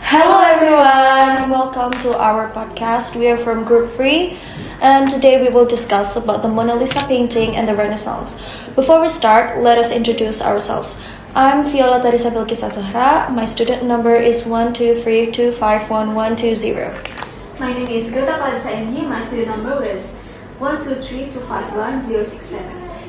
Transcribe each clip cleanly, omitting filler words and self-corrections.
Hello everyone! Welcome to our podcast. We are from Group 3 and today we will discuss about the Mona Lisa painting and the Renaissance. Before we start, let us introduce ourselves. I'm Viola Tarisa Bilkisa Zahra. My student number is 123251120. My name is Greta Clarissa Engi. My student number is 123251067.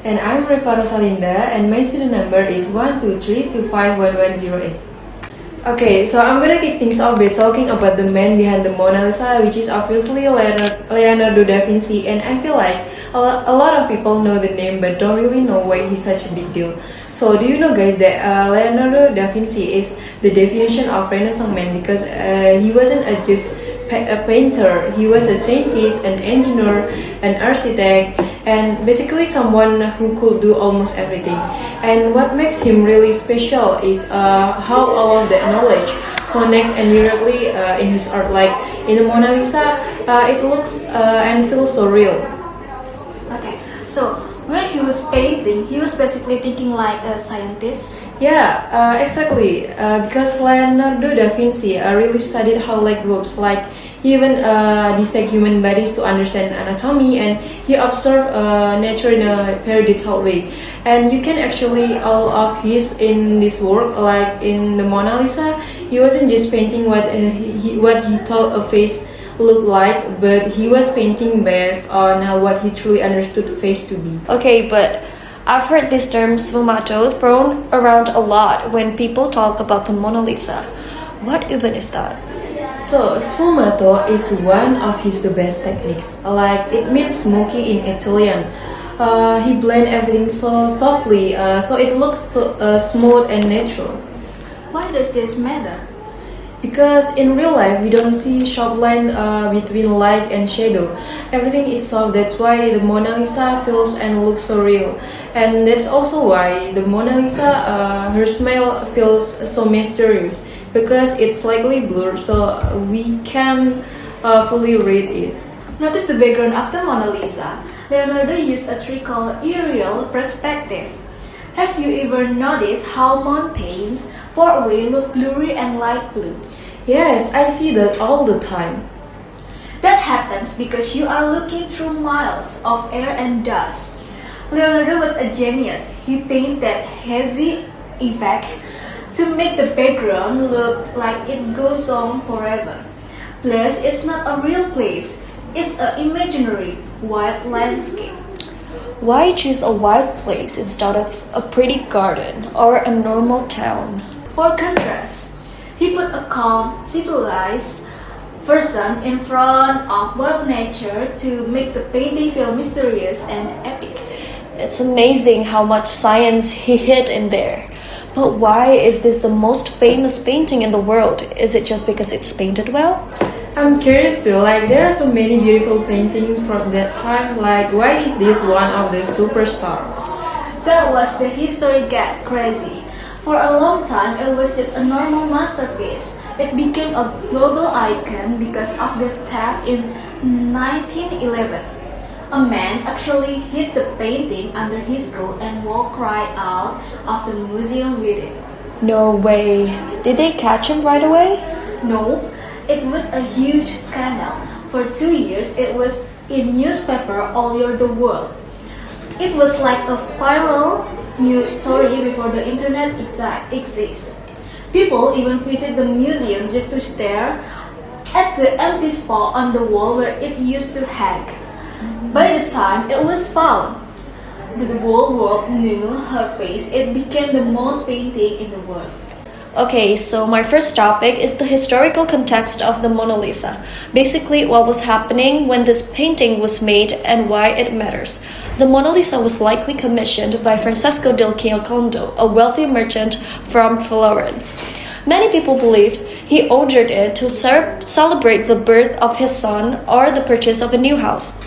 And I'm Reva Rosalinda, and my student number is 123251108. Okay, so I'm gonna kick things off by talking about the man behind the Mona Lisa, which is obviously Leonardo da Vinci, and I feel like a lot of people know the name but don't really know why he's such a big deal. So do you know guys that Leonardo da Vinci is the definition of Renaissance man because he wasn't just a painter, he was a scientist, an engineer, an architect, and basically someone who could do almost everything. And what makes him really special is how all of that knowledge connects indirectly in his art. Like in the Mona Lisa, it looks and feels so real. Okay, so when he was painting, he was basically thinking like a scientist. Yeah, exactly. Because Leonardo da Vinci really studied how light works. Like he even dissect human bodies to understand anatomy, and he observed nature in a very detailed way. And you can actually all of his in this work, like in the Mona Lisa, he wasn't just painting what he thought a face looked like, but he was painting based on what he truly understood the face to be. Okay, but I've heard this term sfumato thrown around a lot when people talk about the Mona Lisa. What even is that? So, sfumato is one of his the best techniques. Like it means smoky in Italian. He blend everything so softly, so it looks so, smooth and natural. Why does this matter? Because in real life, we don't see sharp line between light and shadow. Everything is soft. That's why the Mona Lisa feels and looks so real. And that's also why the Mona Lisa, her smile feels so mysterious. Because it's slightly blurred, so we can fully read it. Notice the background of the Mona Lisa. Leonardo used a trick called aerial perspective. Have you ever noticed how mountains far away look blurry and light blue? Yes, I see that all the time. That happens because you are looking through miles of air and dust. Leonardo was a genius. He painted that hazy effect to make the background look like it goes on forever. Plus, it's not a real place, it's an imaginary wild landscape. Why choose a wild place instead of a pretty garden or a normal town? For contrast, he put a calm, civilized person in front of wild nature to make the painting feel mysterious and epic. It's amazing how much science he hid in there. But why is this the most famous painting in the world? Is it just because it's painted well? I'm curious too, like there are so many beautiful paintings from that time, like why is this one of the superstar? That was the history got crazy. For a long time, it was just a normal masterpiece. It became a global icon because of the theft in 1911. A man actually hid the painting under his coat and walked right out of the museum with it. No way. Did they catch him right away? No, it was a huge scandal. For 2 years, it was in newspaper all over the world. It was like a viral news story before the internet exists. People even visit the museum just to stare at the empty spot on the wall where it used to hang. By the time it was found, the whole world knew her face. It became the most painting in the world. Okay, so my first topic is the historical context of the Mona Lisa. Basically, what was happening when this painting was made and why it matters. The Mona Lisa was likely commissioned by Francesco del Giocondo, a wealthy merchant from Florence. Many people believed he ordered it to celebrate the birth of his son or the purchase of a new house.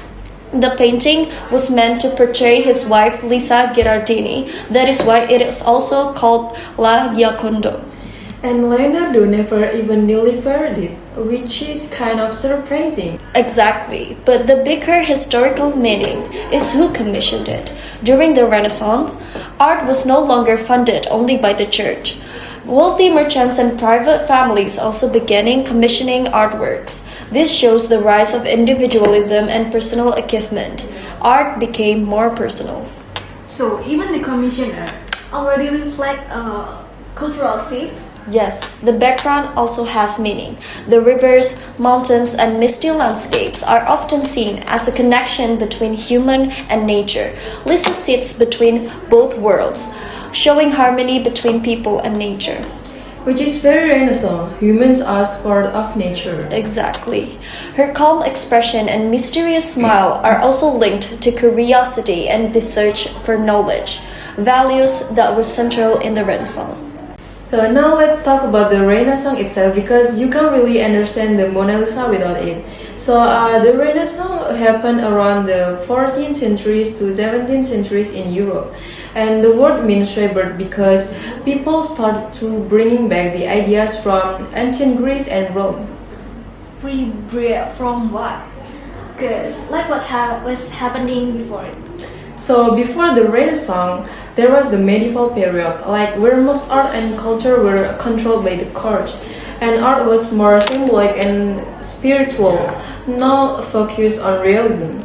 The painting was meant to portray his wife Lisa Gherardini. That is why it is also called La Giocondo. And Leonardo never even delivered it, which is kind of surprising. Exactly, but the bigger historical meaning is who commissioned it. During the Renaissance, art was no longer funded only by the church. Wealthy merchants and private families also beginning commissioning artworks. This shows the rise of individualism and personal achievement. Art became more personal. So even the commissioner already reflect a cultural shift. Yes, the background also has meaning. The rivers, mountains, and misty landscapes are often seen as a connection between human and nature. Lisa sits between both worlds, showing harmony between people and nature. Which is very Renaissance, humans as part of nature. Exactly. Her calm expression and mysterious smile are also linked to curiosity and the search for knowledge, values that were central in the Renaissance. So now let's talk about the Renaissance itself because you can't really understand the Mona Lisa without it. So the Renaissance happened around the 14th centuries to 17th centuries in Europe. And the word means rebirth because people started to bringing back the ideas from ancient Greece and Rome. Free bread from what? Because like what was happening before. So before the Renaissance, there was the medieval period, like where most art and culture were controlled by the court, and art was more symbolic and spiritual, not focused on realism.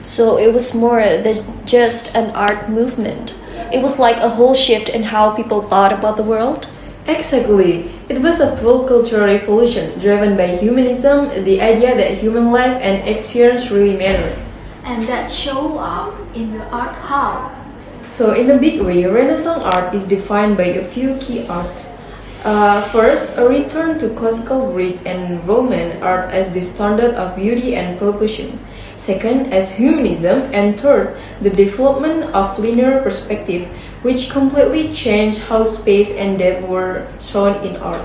So it was more than just an art movement. It was like a whole shift in how people thought about the world. Exactly. It was a full cultural revolution driven by humanism, the idea that human life and experience really matter. And that show up in the art how? So in a big way, Renaissance art is defined by a few key art. First, a return to classical Greek and Roman art as the standard of beauty and proportion. Second, as humanism. And third, the development of linear perspective, which completely changed how space and depth were shown in art.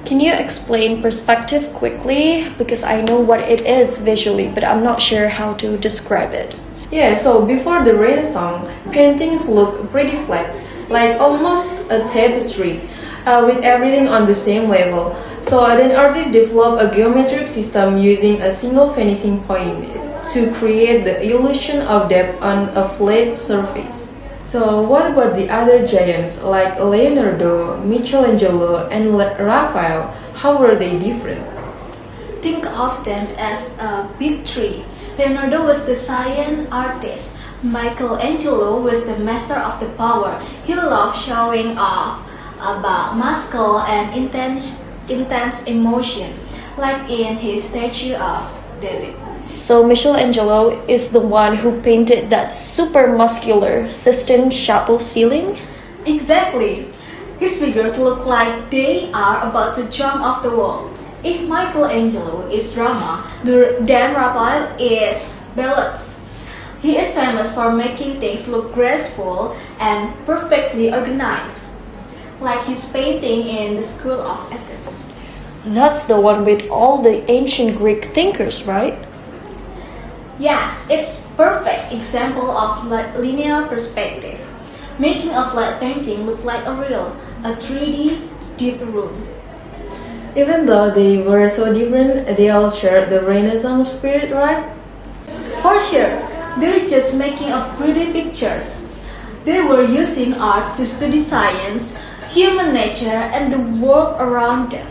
Can you explain perspective quickly? Because I know what it is visually, but I'm not sure how to describe it. Yeah, so before the Renaissance, paintings looked pretty flat, like almost a tapestry, with everything on the same level. So then artists developed a geometric system using a single vanishing point to create the illusion of depth on a flat surface. So what about the other giants like Leonardo, Michelangelo, and Raphael? How were they different? Think of them as a big tree. Leonardo was the science artist. Michelangelo was the master of the power. He loved showing off about muscle and intense emotion, like in his statue of David. So Michelangelo is the one who painted that super muscular Sistine Chapel ceiling? Exactly. His figures look like they are about to jump off the wall. If Michelangelo is drama, then Raphael is balance. He is famous for making things look graceful and perfectly organized, like his painting in the School of Athens. That's the one with all the ancient Greek thinkers, right? Yeah, it's perfect example of linear perspective, making a flat painting look like a real, a 3D deep room. Even though they were so different, they all shared the Renaissance spirit, right? For sure, they're just making up pretty pictures. They were using art to study science, human nature, and the world around them.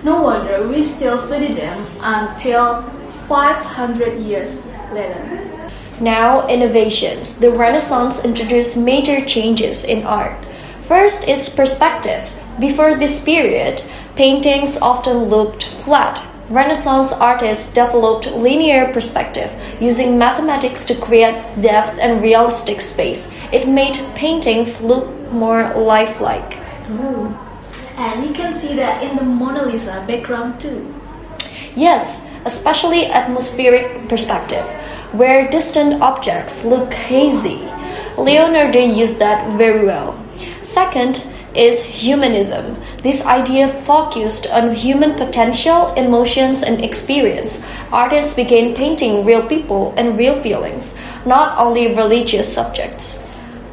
No wonder we still study them until 500 years later. Now, innovations. The Renaissance introduced major changes in art. First is perspective. Before this period, paintings often looked flat. Renaissance artists developed linear perspective, using mathematics to create depth and realistic space. It made paintings look more lifelike. And you can see that in the Mona Lisa background too. Yes, especially atmospheric perspective, where distant objects look hazy. Leonardo used that very well. Second is humanism. This idea focused on human potential, emotions, and experience. Artists began painting real people and real feelings, not only religious subjects.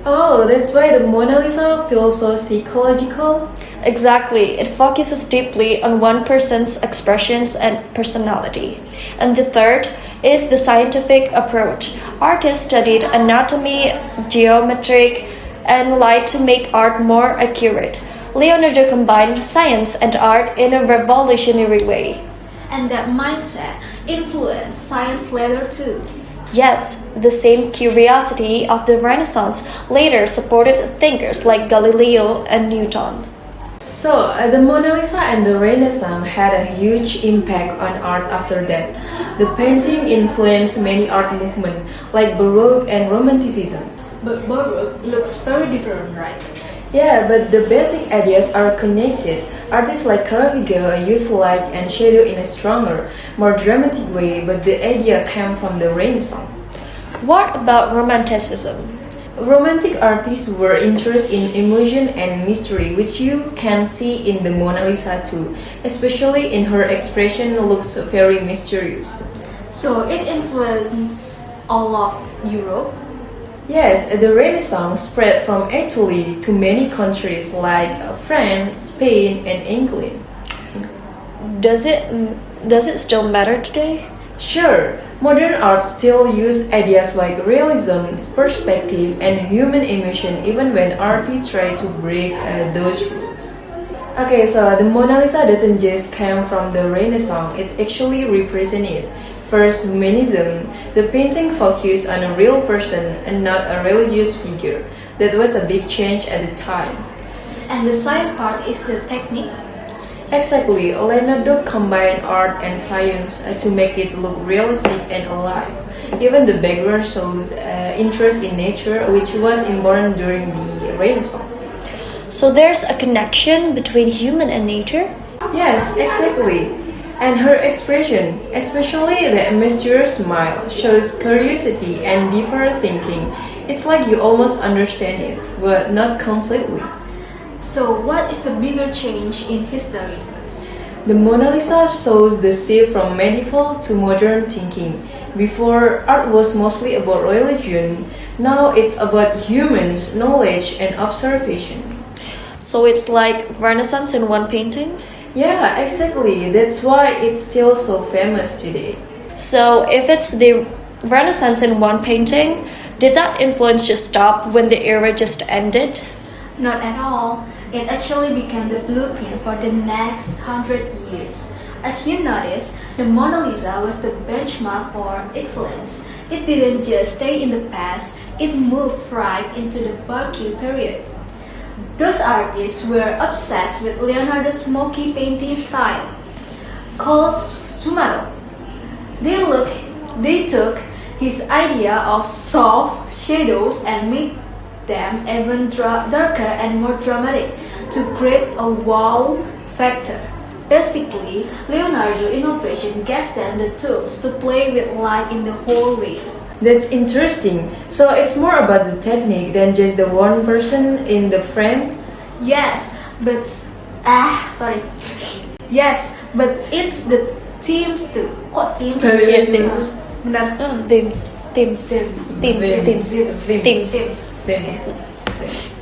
Oh, that's why the Mona Lisa feels so psychological. Exactly, it focuses deeply on one person's expressions and personality. And the third is the scientific approach. Artists studied anatomy, geometric, and light to make art more accurate. Leonardo combined science and art in a revolutionary way. And that mindset influenced science later too. Yes, the same curiosity of the Renaissance later supported thinkers like Galileo and Newton. So, the Mona Lisa and the Renaissance had a huge impact on art after that. The painting influenced many art movements like Baroque and Romanticism. But Baroque looks very different, right? Yeah, but the basic ideas are connected. Artists like Caravaggio use light and shadow in a stronger, more dramatic way, but the idea came from the Renaissance. What about Romanticism? Romantic artists were interested in emotion and mystery, which you can see in the Mona Lisa too, especially in her expression looks very mysterious. So it influenced all of Europe. Yes, the Renaissance spread from Italy to many countries like France, Spain, and England. Does it still matter today? Sure, modern art still use ideas like realism, perspective, and human emotion even when artists try to break those rules. Okay, so the Mona Lisa doesn't just come from the Renaissance, it actually represented first humanism. The painting focused on a real person and not a religious figure. That was a big change at the time. And the science part is the technique. Exactly, Leonardo combined art and science to make it look realistic and alive. Even the background shows interest in nature, which was important during the Renaissance. So there's a connection between human and nature? Yes, exactly. And her expression, especially the mysterious smile, shows curiosity and deeper thinking. It's like you almost understand it, but not completely. So what is the bigger change in history? The Mona Lisa shows the shift from medieval to modern thinking. Before, art was mostly about religion. Now it's about humans, knowledge, and observation. So it's like Renaissance in one painting? Yeah, exactly. That's why it's still so famous today. So if it's the Renaissance in one painting, did that influence just stop when the era just ended? Not at all. It actually became the blueprint for the next 100 years. As you notice, the Mona Lisa was the benchmark for excellence. It didn't just stay in the past, it moved right into the Baroque period. Those artists were obsessed with Leonardo's smoky painting style, called sfumato. They took his idea of soft shadows and made them even darker and more dramatic to create a wow factor. Basically, Leonardo's innovation gave them the tools to play with light in the whole way. That's interesting. So it's more about the technique than just the one person in the frame? Yes, but Yes, but it's the themes too. Kok themes? Yeah, themes. Benar. Themes.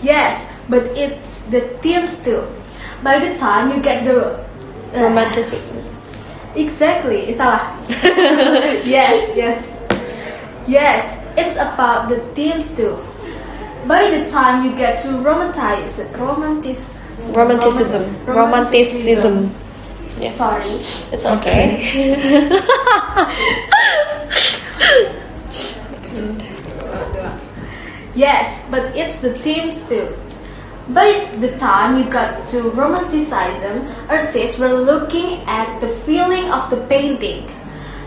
Yes, but it's the themes too. By the time you get the Romanticism. Exactly, salah. Yes, it's about the themes too. By the time you get to Romanticism. Yeah. Sorry. It's okay. Yes, but it's the themes too. By the time you got to Romanticism, artists were looking at the feeling of the painting.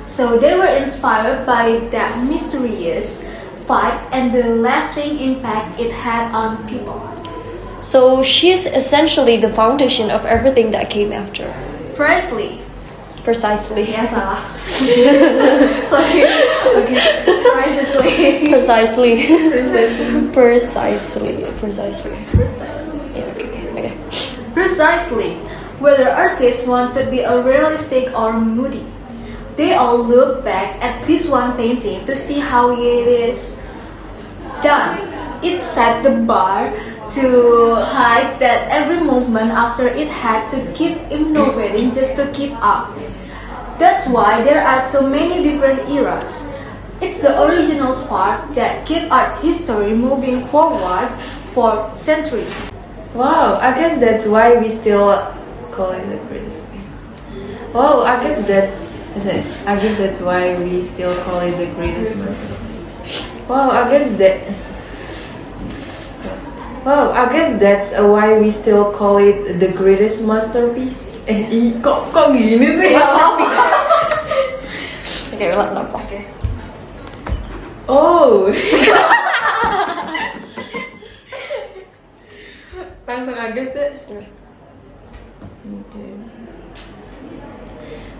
So they were inspired by that mysterious vibe and the lasting impact it had on people. So she's essentially the foundation of everything that came after. Precisely. Precisely. Salah. Sorry. Okay. Precisely. Precisely. Yeah, okay. Precisely. Whether artists want to be a realistic or moody, they all look back at this one painting to see how it is done. It set the bar to hide that every movement after it had to keep innovating just to keep up. That's why there are so many different eras. It's the original spark that keep art history moving forward for centuries. Wow, I guess that's why we still call it the greatest. Wow, I guess that's why we still call it the greatest masterpiece. Wow, I guess that's why we still call it the greatest masterpiece. Kok gini sih? Okay, ulang apa? Oh. Langsung I guess that. Okay.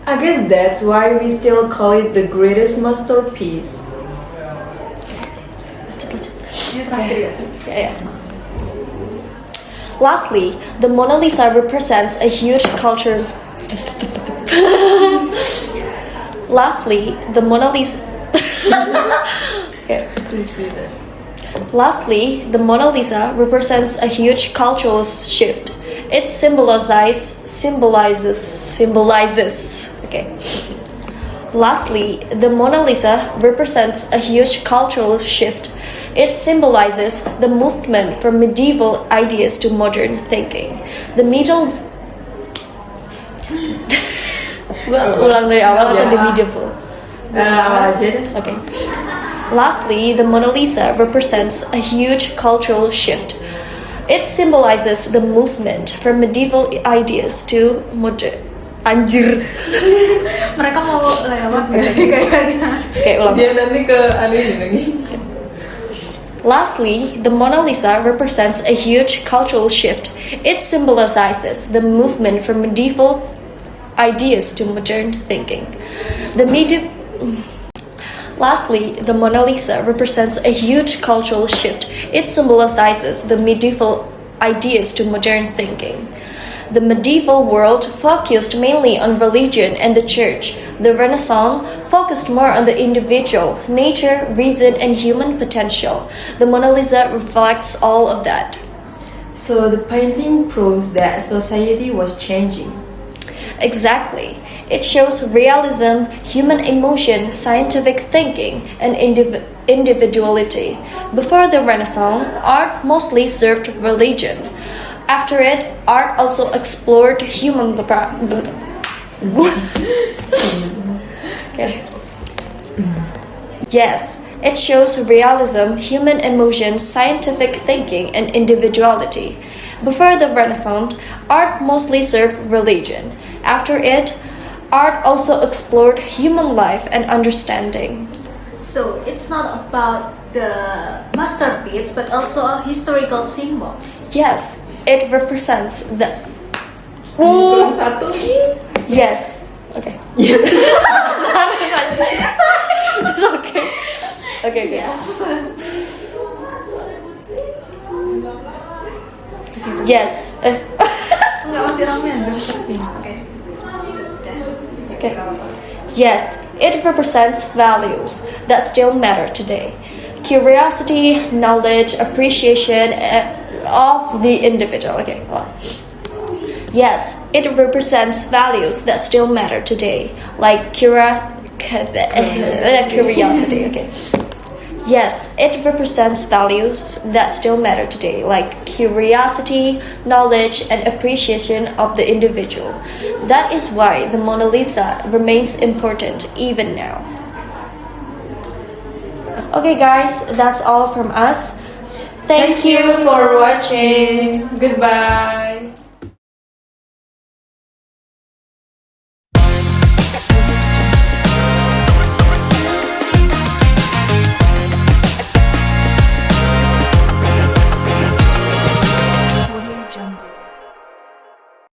I guess that's why we still call it the greatest masterpiece. Yeah. Lastly, the Mona Lisa represents a huge cultural. Lastly, the Mona Lisa. Okay. Lastly, the Mona Lisa represents a huge cultural shift. It symbolizes. Okay. Lastly, the Mona Lisa represents a huge cultural shift. It symbolizes the movement from medieval ideas to modern thinking. The middle. Ulang dari awal atau the medieval? Okay. Lastly, the Mona Lisa represents a huge cultural shift. It symbolizes the movement from medieval ideas to modern. Anjir. Mereka mau lewat gak sih kayaknya? Okay, ulang. Dia nanti ke aneh lagi. Lastly, the Mona Lisa represents a huge cultural shift. It symbolizes the movement from medieval ideas to modern thinking. Lastly, the Mona Lisa represents a huge cultural shift. It symbolizes the medieval ideas to modern thinking. The medieval world focused mainly on religion and the church. The Renaissance focused more on the individual, nature, reason, and human potential. The Mona Lisa reflects all of that. So the painting proves that society was changing. Exactly. It shows realism, human emotion, scientific thinking, and individuality. Before the Renaissance, art mostly served religion. After it, art also explored human Okay. Yes, it shows realism, human emotion, scientific thinking, and individuality. Before the Renaissance, art mostly served religion. After it, art also explored human life and understanding. So it's not about the masterpiece, but also historical symbols. Yes, it represents the. Kurang satu. Yes. Okay. Yes. It's okay. Okay. Yes. Yes. Enggak, masih ramen. Oke. Okay. Yes, it represents values that still matter today. Curiosity, knowledge, appreciation of the individual. Okay. Yes, it represents values that still matter today, like curiosity. Okay. Yes, it represents values that still matter today, like curiosity, knowledge, and appreciation of the individual. That is why the Mona Lisa remains important even now. Okay, guys, that's all from us. Thank you for watching. Goodbye.